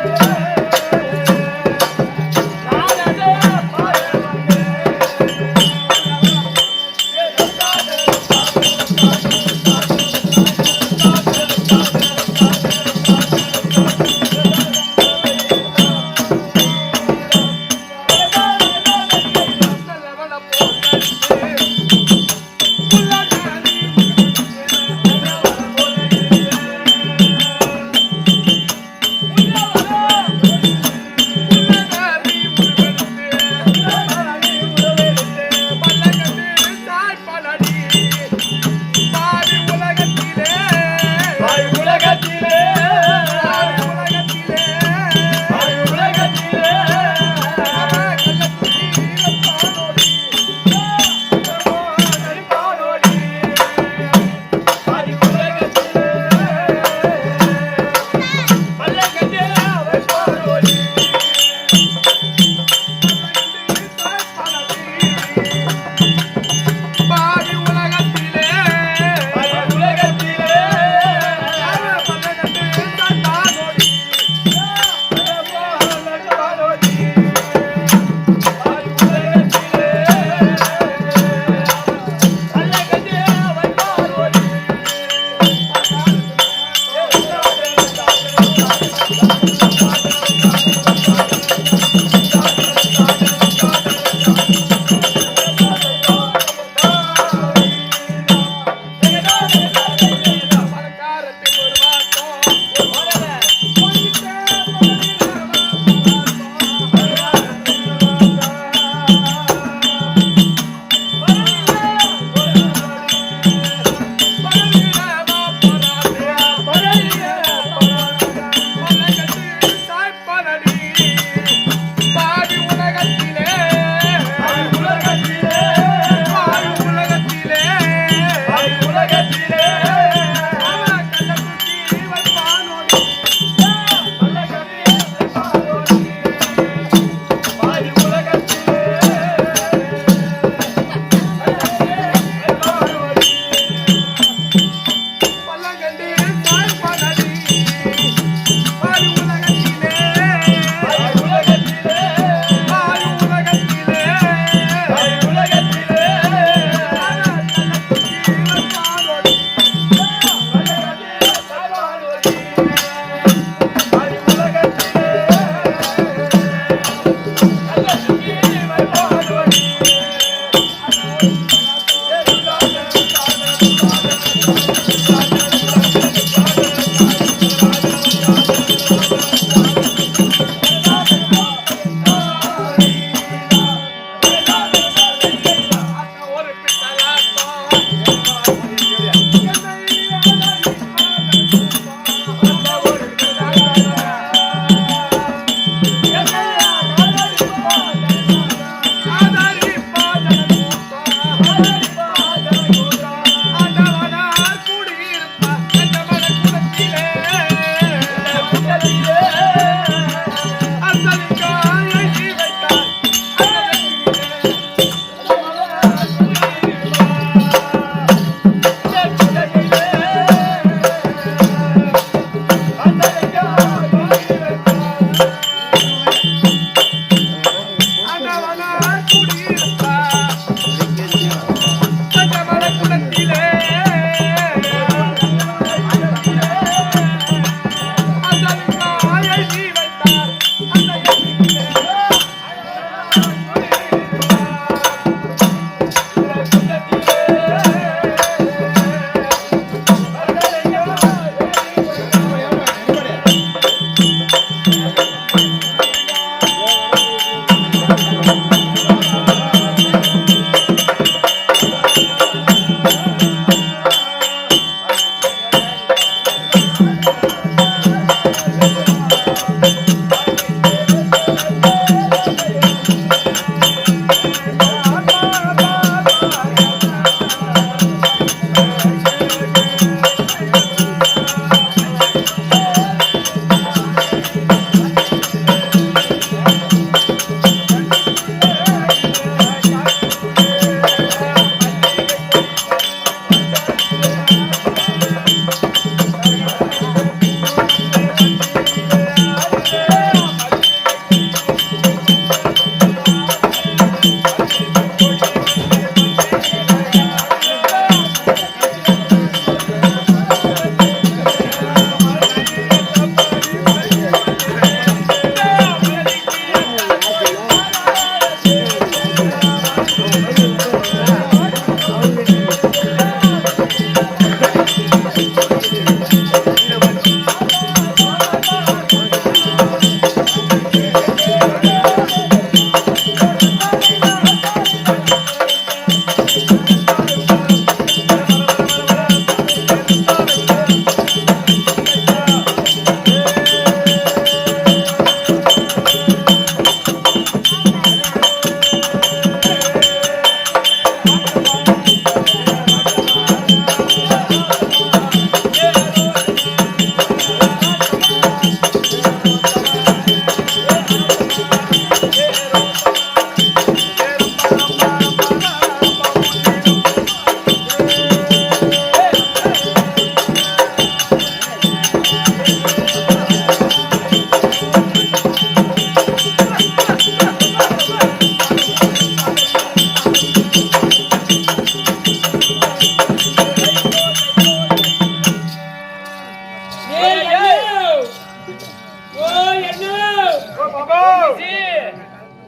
Yeah.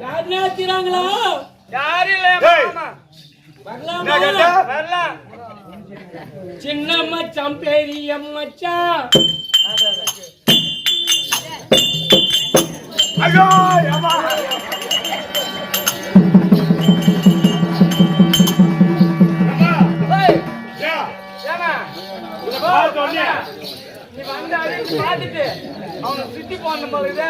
யாருன்னா தீராங்களா? யாரும் இல்ல வரலாம். சின்ன மச்சான் பெரிய மச்சான். ஐயோ அம்மா நீ வந்தாரு பாத்துட்டு அவனை சுத்தி போன போகுது.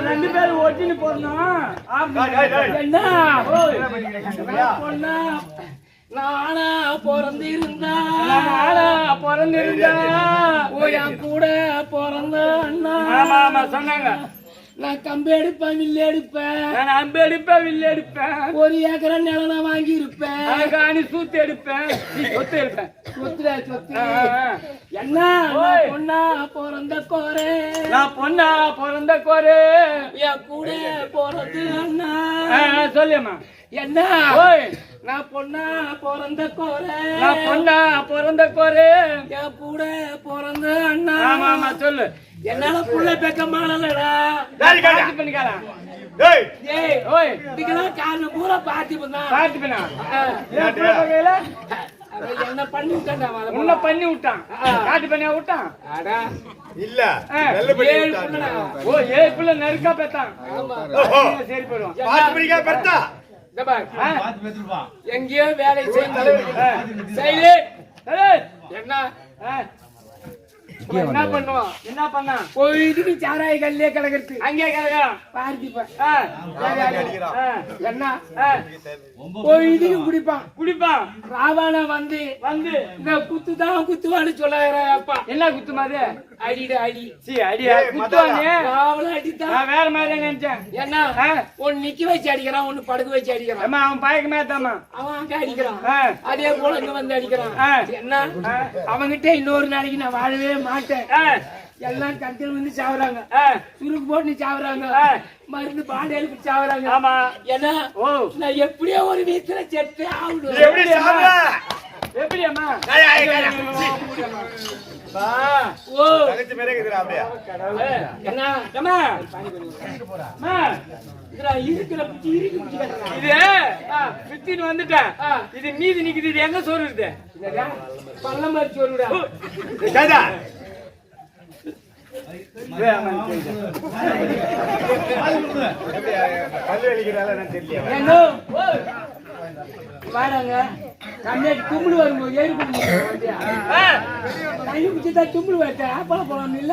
ரெண்டு பேரும் ஒட்டின்னு போறோம். நானா பிறந்திருந்தா என் கூட பிறந்த அண்ணா. ஆமா சொன்னாங்க. நான் கம்பு எடுப்பேன், வில்லு எடுப்பேன், அம்பு எடுப்பேன், வில்லு எடுப்பேன், 1 ஏக்கரை நிலனை வாங்கி இருப்பேன், காணி சூத்து எடுப்பேன், சொத்து எடுப்பேன். சொத்து என்ன பொண்ணா பிறந்த கோரே, நான் பொண்ணா பிறந்த கோரே, என் கூட பிறந்து அண்ணா. சொல்லியம்மா என்ன நான் பொண்ணா பிறந்த கோரே, நான் பொண்ணா பிறந்த கோரே, என் கூட பிறந்த அண்ணா. ஆமா சொல்லு. என்னால புள்ள பெக்க மாடலடா பண்ணிக்கலாம். இதுக்கெல்லாம் காரணம் பூரா பார்த்திபன் தான். என்ன பண்ணி விட்டான்டா, உன்ன பண்ணி விட்டான். காட்டு பண்ணியா விட்டான் இல்ல. 7 பிள்ளை நெருக்கா பெத்தான். சரி போயிடுவான். எங்கேயோ வேலை செய்ய என்ன என்ன பண்ணுவான்? என்ன பண்ணா? போயிட்டு சாராய கல்லே கிடக்குறது. அங்கே கிடக்கான் பார்த்திப்பேன். என்ன போயிட்டு குடிப்பான். ராவணா வந்து இந்த குத்துதான் குத்துவான்னு சொல்லாப்பா. என்ன குத்து மாதிரி? அடிடா அடி. அடியா குத்துவாங்க. ராவண அடித்தான். வேற மாதிரி நினைச்சேன். என்ன ஒன்னு நிக்க வச்சு அடிக்கிறான், ஒன்னு படுக்க வச்சு அடிக்கிறான். அவன் பாய்க்கு மேத்தாமா. அவன் அங்க அடிக்கிறான். அதே போல இங்க வந்து அடிக்கிறான். என்ன அவங்கிட்ட இன்னொரு நாளைக்கு நான் வாழவே மாட்டேன். எல்லாம் கட்டில் வந்து சாவுறாங்க, சுருக்கு போட்டு சாவுறாங்க, மருந்து பாடி எழுப்பி சாவுறாங்க. ஆமா ஏன்னா நான் எப்படியோ ஒரு வீட்டுல செத்து ஆகணும். எப்படியாமா? அப்பா ஓ தங்கச்சி மேலே இருக்குதுடா அப்படியே. என்ன ஏம்மா, அம்மா, இதுடா இருக்கிற பிடிச்சி இருக்கு பிடிச்சி கட்டுறா. இது சுத்தின்னு வந்துட்டேன். இது மீதி நிக்குது. இது எங்க சோறு இருக்குது? பள்ளம் மாதிரி சொல்லுடா. கேதா கல் வெளிக்கிறாள் நான் தெரியல. ஏன்னோ வாடாங்க கம்மியாட்டி தும்முடு வரும்போது ஏறி குழந்தையா தண்ணி குடிச்சுதான் தும்முடு வரட்ட ஆப்பால போலாம் இல்ல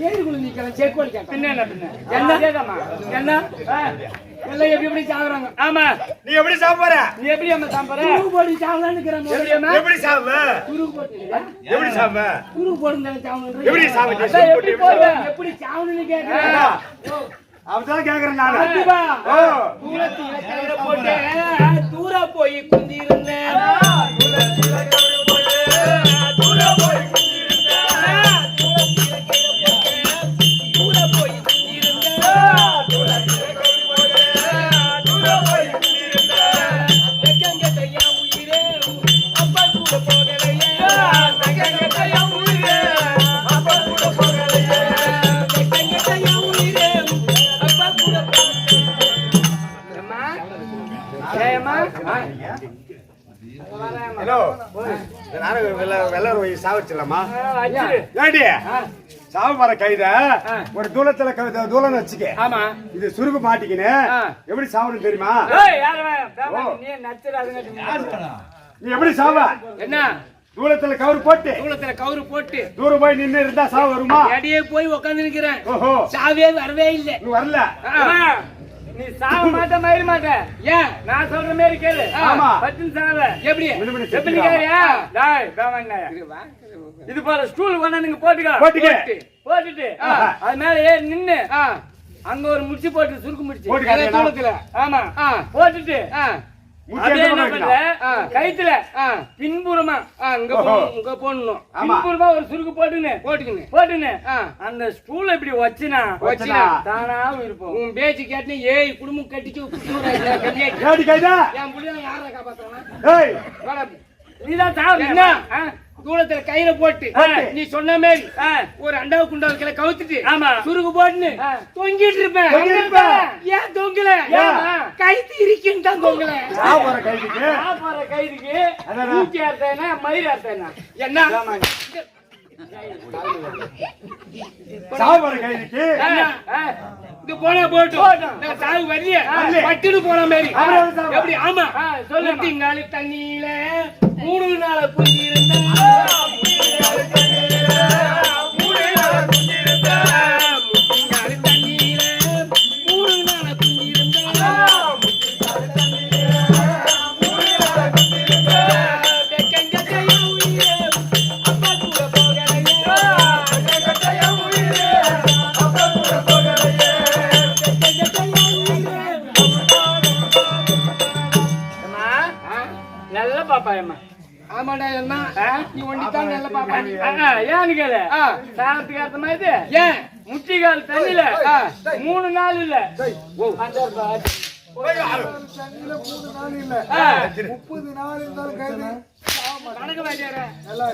ஏறி குழந்தை நிக்கலாம் செக்கோடி கேட்க பின்ன என்ன பின்ன? என்ன அதேதாம்மா. என்ன எல்லாம் எப்படி எப்படி சாகுறாங்க. ஆமா, நீ எப்படி சாப்பிடுற? நீ எப்படி அம்மா சாப்பிடுற? துருக்கு போட்டு சாவலான்னு இருக்கிறேன். எப்படி அம்மா? எப்படி சாப்பிடுவ? துருக்கு போட்டு எப்படி சாப்பிடுவ? துருக்கு போட்டு சாவணும். எப்படி சாப்பிடுற? அதான் எப்படி போடுவ? எப்படி சாவணும்னு கேட்கிறேன். அவதான் கேக்குறேன் நானு. கண்டிப்பா ஓ தூரத்துல கையில போட்டு தூர போய் குந்திருந்தேன். ஹலோ நானும் வெள்ளர் போய் சாவச்சிடலாமா? வச்சிரு. ஏண்டி சாவு மர கைத ஒரு தூளத்துல தூளம் வச்சுக்க. ஆமா, இது சுருக்கு மாட்டிக்கின்னு எப்படி சாவணும் தெரியுமா? ஏய், யாரவன்? நீ நச்சுறாதுங்க. நீ எப்படி சாவ? என்ன தூளத்துல கவுரு போட்டு தூளத்துல கவுரு போட்டு தூரம் போய் நின்னு இருந்தா சாவு வருமா? அடியே போய் உட்கார்ந்து நிக்கிறேன். ஓஹோ சாவே வரவே இல்லை. நீ வரல. நீ சாவ மாட்ட மயிர மாட்ட. ஏன் நான் சொல்ற மாதிரி கேளு. ஆமா. பத்தின் சாவ எப்படி எப்படி கேரியா? டேய் பேவண்ணா, இது போல ஸ்டூல் கொண்டு நீங்க போட்டுக்க. போட்டுட்டு அது மேல ஏறி நின்னு அங்க ஒரு முடிச்சு போட்டு சுருக்கு முடிச்சு தூளத்துல. ஆமா போட்டுட்டு அதே என்ன பண்ற? கைத்துல பின்புறமா இங்க போடணும். பின்புறமா ஒரு சுருக்கு போட்டுன்னு அந்த ஸ்டூல் இப்படி வச்சுனா தானா இருப்போம். உன் பேச்சு கேட்டு ஏய் குடும்பம் கட்டிச்சு என் புள்ள யார காப்பாத்துறான்? நீதான் சாவு. என்ன தூளத்துல கையில போட்டு நீ சொன்ன மாதிரி ஒரு அண்டாவு குண்டாவுக்குள்ள கவுத்துட்டு ஆமா சுருக்கு போட்டுன்னு தொங்கிட்டு இருப்பேன். ஏன் தொங்கல? கைத்து இருக்குன்னு தான் தொங்கல. கைதுக்கு ஊக்கி அர்த்தனா மயிர் அர்த்தனா என்ன சாவர கைதுக்கு இது போனா போட்டு சாவு வரலைய பட்டுன்னு போன மாதிரி எப்படி? ஆமா சொல்லுங்காலி தண்ணியில 3 நாள குஞ்சி இருந்தா நல்ல பாப்பாயம்மா. ஆமாடா என்ன நீ ஒண்டிதான் நல்ல பாப்பா. ஏன்னு கேளு, சாணத்துக்கு ஏத்த மாதிரி ஏன் முட்டிகால் தண்ணில 3 நாள் இல்ல 30 நாள் இருந்தாலும் கைது கணக்கு வேண்டியார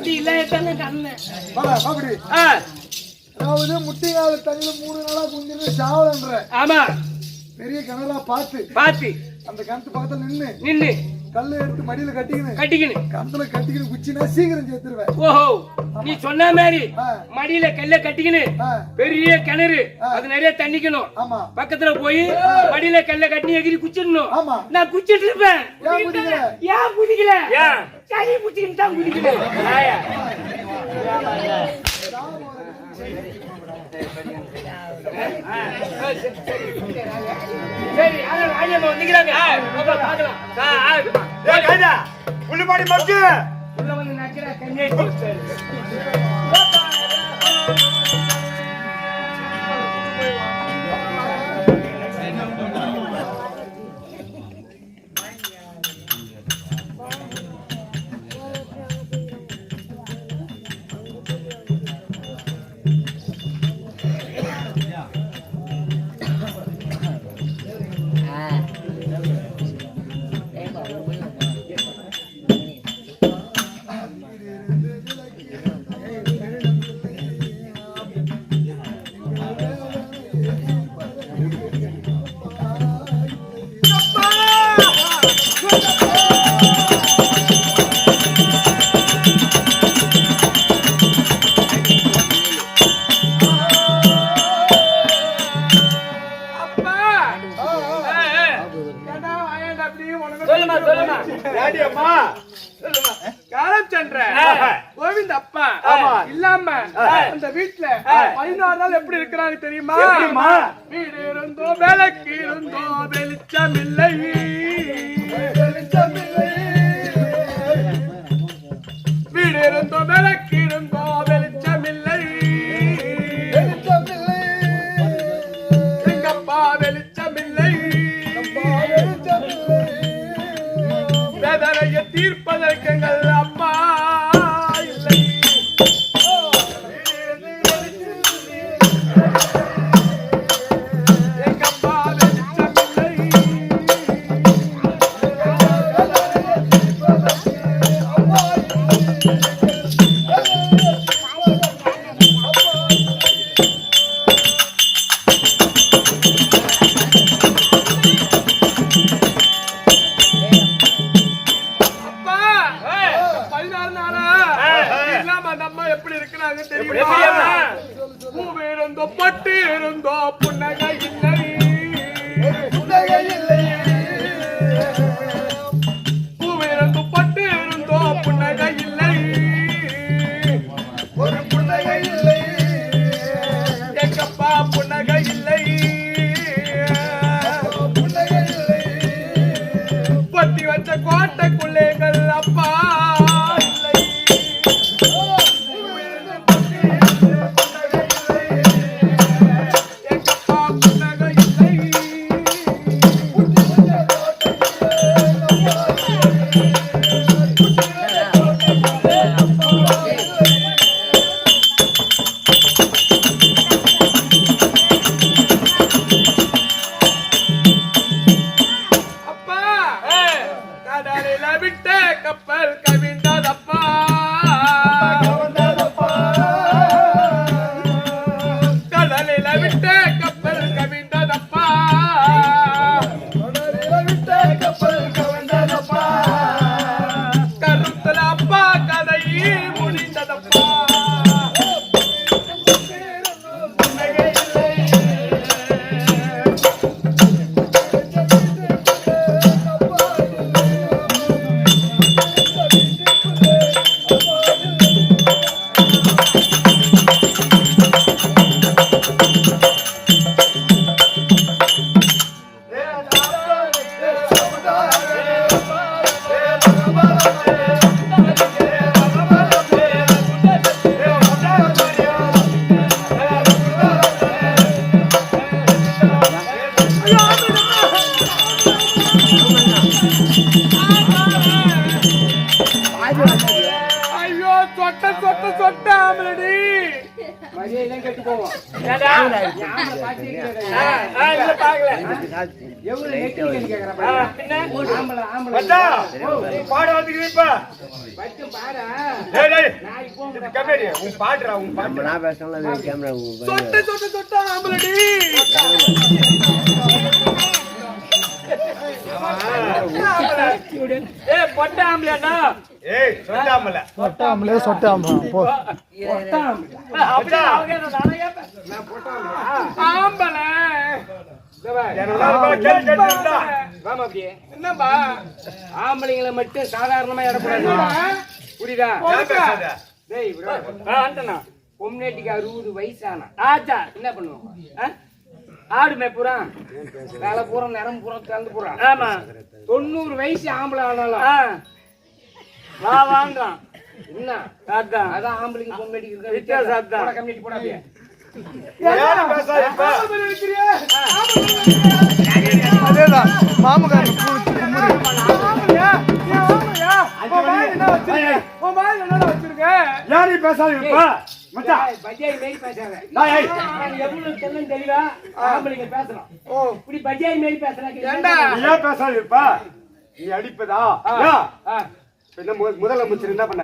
நீ இல்ல எத்தனை கண்ணு அப்படி. அதாவது முட்டிகால தண்ணியில 3 நாளா குந்திருந்து சாவலன்ற. ஆமா பெரிய கிணறா பார்த்து அந்த கிணத்து பக்கத்துல நின்னு கல்லை எடுத்து மடியில கட்டிக்கின்னு கணத்துல கட்டிக்கின்னு குச்சினா சீக்கிரம் சேர்த்துருவேன். ஓஹோ நீ சொன்ன மாதிரி மடியில கல்ல கட்டிக்கின்னு பெரிய கிணறு அது நிறைய தண்ணிக்கணும். ஆமா பக்கத்துல போய் மடியில கல்ல கட்டி எகிரி குச்சிடணும். ஆமா நான் குச்சிட்டு இருப்பேன். ஏன் குதிக்கல சளி குச்சிக்கிட்டு தான் குதிக்கல. சரி ராஜாமா வந்துக்கிறாங்க பாக்கலாம். புள்ளிமாடி மக்கு உள்ள வந்து நக்கிற கண்ணே சொல்லுமா சொல்லுமா டாடி அம்மா காலம் சென்ற கோவிந்த் அப்பா இல்லாம அந்த வீட்டுல 16 நாள் எப்படி இருக்கிறாங்க தெரியுமா? வீடு இருந்தோ விளக்கு இருந்தோ வெளிச்சம் இல்லை, வீடு இருந்தோ விளக்கு இருந்தோ வெளிச்சம் இல்லை, எங்கப்பா வெளிச்சம் இல்லை, வேதனையை தீர்ப்பதற்கு எங்கள் அப்பா இல்லை. எங்கப்பா வெளிச்சம் இல்லை, அப்பா 16 நாளா இல்லாம அந்த அம்மா எப்படி இருக்கிறாங்க தெரியுமா? பூவு இருந்தோ பட்டு இருந்தோ புன்னகை இல்லை, பூவு இருந்தோ பட்டு இருந்தோ புன்னகை இல்லை, ஒரு புன்னகை இல்லை, எங்கப்பா புன்னகை இல்லை, புன்னகை இல்லை, பத்தி வச்ச கோட்டைக்குள்ளேங்கள் அப்பா இல்லை. எங்கப்பா புன்னகை இல்லை, அப்பா கடலில விட்ட கப்பல் கவிழ்ந்ததப்பா, கடலில விட்ட கப்பல் கவிழ்ந்ததப்பா, கருத்துல அப்பா கதை முடிந்ததப்பா. ஐயோ சொட்ட சொட்ட சொட்ட ஆமலடி மரியாதை கெட்டு போவோம். ஏண்டா? ஞாபகம் பாத்தீங்களா? இல்ல பாக்கல எவ்வளவு நெட்டிங்கன்னு கேக்குறா பின்ன ஆம்பளை ஆம்பளை மச்சா நீ பாட வந்துக்கிறீ இப்ப பட்டு பாடா. டேய் டேய் நான் இப்போ இது கமெடி உன் பாடுறா உன் பாட்டு நான் பேசலாம் கேமரா சொட்ட சொட்ட சொட்ட ஆமலடி. ஏய் பொட்ட ஆம்பளைடா ஏய் சொல்லாமல சொட்டாமலே சொட்டாமா போ. அப்படியே அவங்க நானே கேப்பேன் ஆம்பளை என்னோட கேள்வி கேட்டுடா வாமா அப்படியே. என்னப்பா ஆம்பளைங்களை மட்டும் சாதாரணமா இடக்கூடாது. புரியுதா? ஏன் பேசாத டேய் bro. அந்தனா பொம்னேட்டிக்கு 60 வயசானா ஆச்சா என்ன பண்ணுவோம்? ஆடு மேப்புறா வேலை பூரா நரம் பூரா கலந்து பூரா ஆமா 90 வயசு ஆம்பளை ஆனாலும் வா வாங்கலாம் என்ன அதான் அதான் ஆம்பளைக்கு பொம்னேட்டிக்கு இருக்க வித்தியாசம் அதான். போடா, கம்யூனிட்டி போடா அப்படியே. யாரு பேசாத இப்ப அதேதான் மாமகாரன் யாரு பேசாத இப்ப மச்சான் ஏய், பஜாய் மேரி பேசாத. டேய் ஏய் நான் எவ்வளவு செல்லம் தெளிவா ஆம்பளைங்க பேசுறோம். இப்படி பஜாய் மேரி பேசுறாங்க. ஏண்டா? நீ ஏன் பேசாத இப்ப நீ அடிப்பதா ஏன்? இப்ப என்ன முதல்ல முடிச்சு என்ன பண்ண